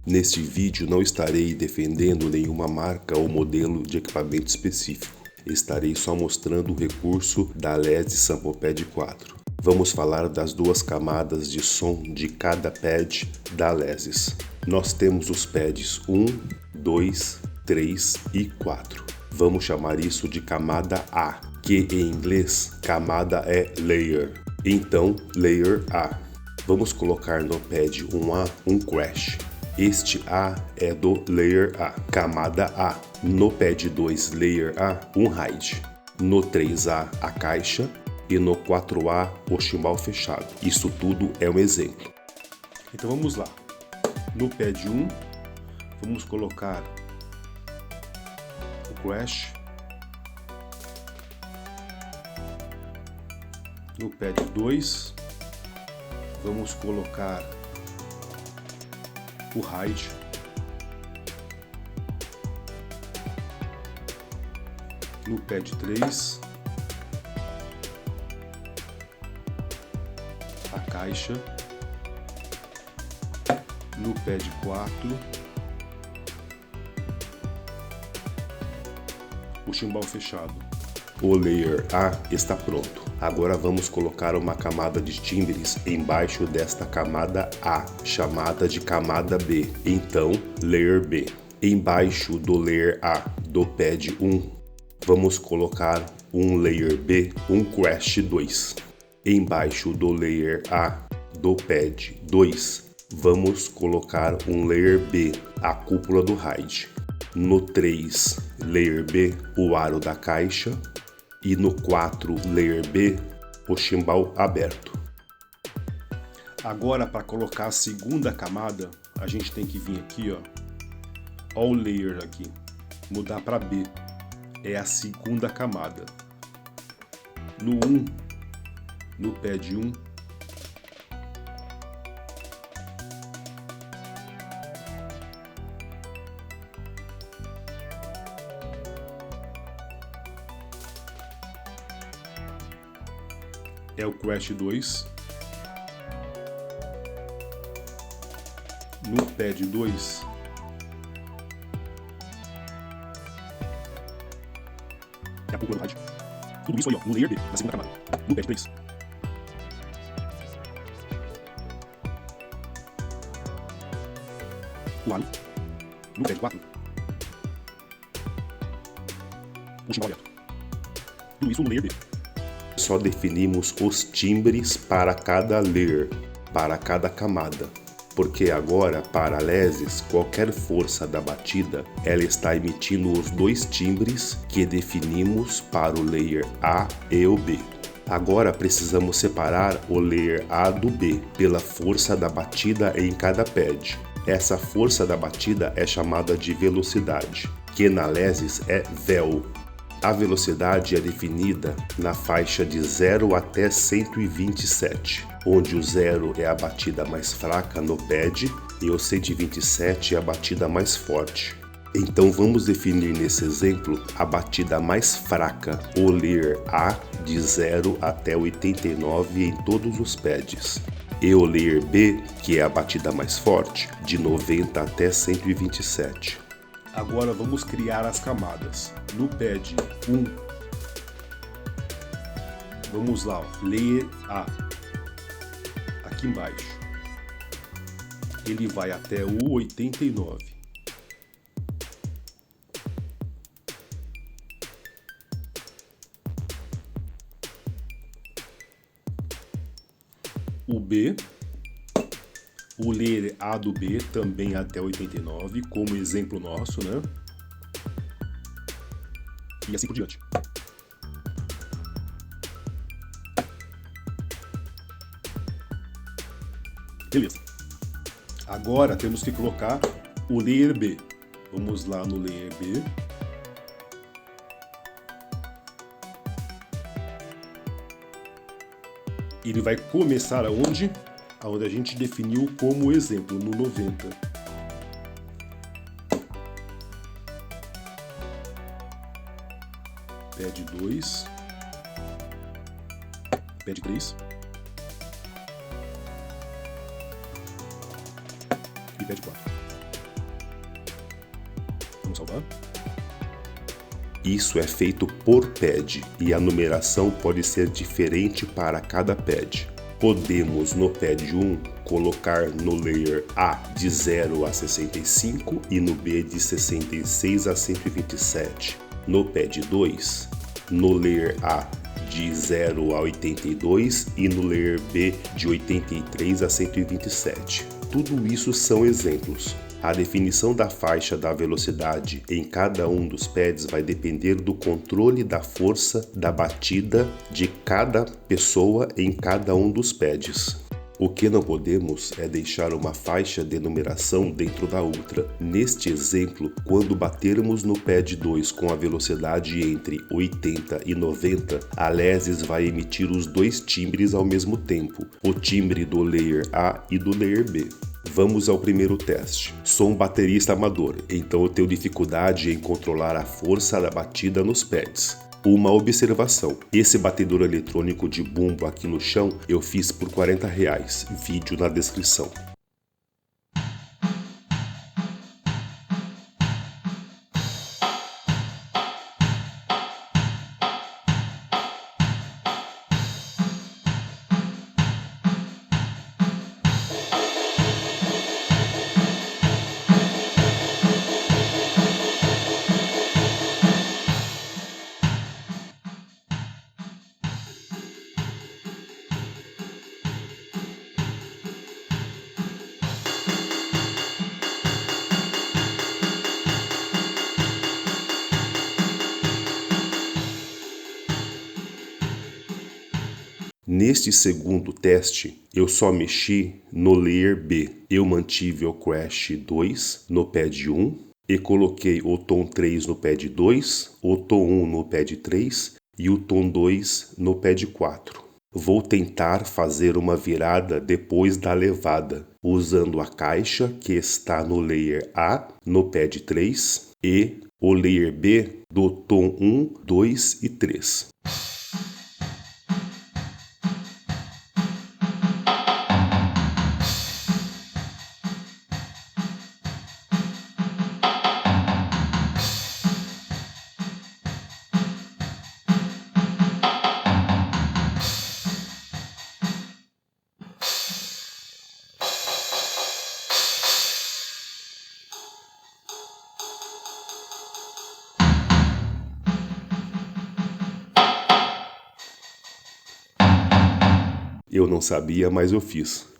Neste vídeo não estarei defendendo nenhuma marca ou modelo de equipamento específico. Estarei só mostrando o recurso da Alesis Sample Pad 4. Vamos falar das duas camadas de som de cada pad da Alesis. Nós temos os pads 1, 2, 3 e 4. Vamos chamar isso de camada A, que em inglês camada é layer. Então, layer A. Vamos colocar no pad 1A um crash. Este A é do layer A, camada A. No pad 2 layer A, um hide. No 3A, a caixa. E no 4A, o chimbal fechado. Isso tudo é um exemplo. Então vamos lá. No pad 1, vamos colocar o crash. No pad 2, vamos colocar o hide. No pad 3, a caixa. No pad 4, o chimbal fechado. O layer A está pronto. Agora vamos colocar uma camada de timbres embaixo desta camada A, chamada de camada B. Então, layer B. Embaixo do layer A do pad 1, vamos colocar um layer B, um crash 2. Embaixo do layer A do pad 2, vamos colocar um layer B, a cúpula do hide. No 3, layer B, o aro da caixa. E no 4, layer B, o chimbal aberto. Agora, para colocar a segunda camada, a gente tem que vir aqui, ó o layer aqui, mudar para B. É a segunda camada. No 1, no pad 1, é o crash 2. No pad 2, é a cúpula do hide. Tudo isso aí, ó, no layer B, na segunda camada. No pad 3, o aro. No pad 4, o chimbal aberto. Tudo isso no layer B. Só definimos os timbres para cada layer, para cada camada, porque agora para a Alesis, qualquer força da batida, ela está emitindo os dois timbres que definimos para o layer A e o B. Agora precisamos separar o layer A do B pela força da batida em cada pad. Essa força da batida é chamada de velocidade, que na Alesis é VEL. A velocidade é definida na faixa de 0 até 127, onde o 0 é a batida mais fraca no pad e o 127 é a batida mais forte. Então vamos definir nesse exemplo a batida mais fraca, o layer A, de 0 até 89 em todos os pads. E o layer B, que é a batida mais forte, de 90 até 127. Agora vamos criar as camadas. No pad 1, vamos lá, ó, layer A, aqui embaixo. Ele vai até o 89. O B, o layer A do B também até 89, como exemplo nosso, né? E assim por diante. Beleza. Agora temos que colocar o layer B. Vamos lá no layer B. Ele vai começar aonde? Aonde a gente definiu como exemplo, no 90. Pad 2. Pad 3. E pad 4. Vamos salvar. Isso é feito por pad e a numeração pode ser diferente para cada pad. Podemos no pad 1 colocar no layer A de 0 a 65 e no B de 66 a 127. No pad 2, no layer A de 0 a 82 e no layer B de 83 a 127. Tudo isso são exemplos. A definição da faixa da velocidade em cada um dos pads vai depender do controle da força da batida de cada pessoa em cada um dos pads. O que não podemos é deixar uma faixa de numeração dentro da outra. Neste exemplo, quando batermos no pad 2 com a velocidade entre 80 e 90, a Lesis vai emitir os dois timbres ao mesmo tempo, o timbre do layer A e do layer B. Vamos ao primeiro teste. Sou um baterista amador, então eu tenho dificuldade em controlar a força da batida nos pads. Uma observação, esse batedor eletrônico de bumbo aqui no chão eu fiz por R$40, vídeo na descrição. Neste segundo teste, eu só mexi no layer B. Eu mantive o crash 2 no pad 1 e coloquei o tom 3 no pad 2, o tom 1 no pad 3 e o tom 2 no pad 4. Vou tentar fazer uma virada depois da levada, usando a caixa que está no layer A no pad 3 e o layer B do tom 1, 2 e 3. Eu não sabia, mas eu fiz.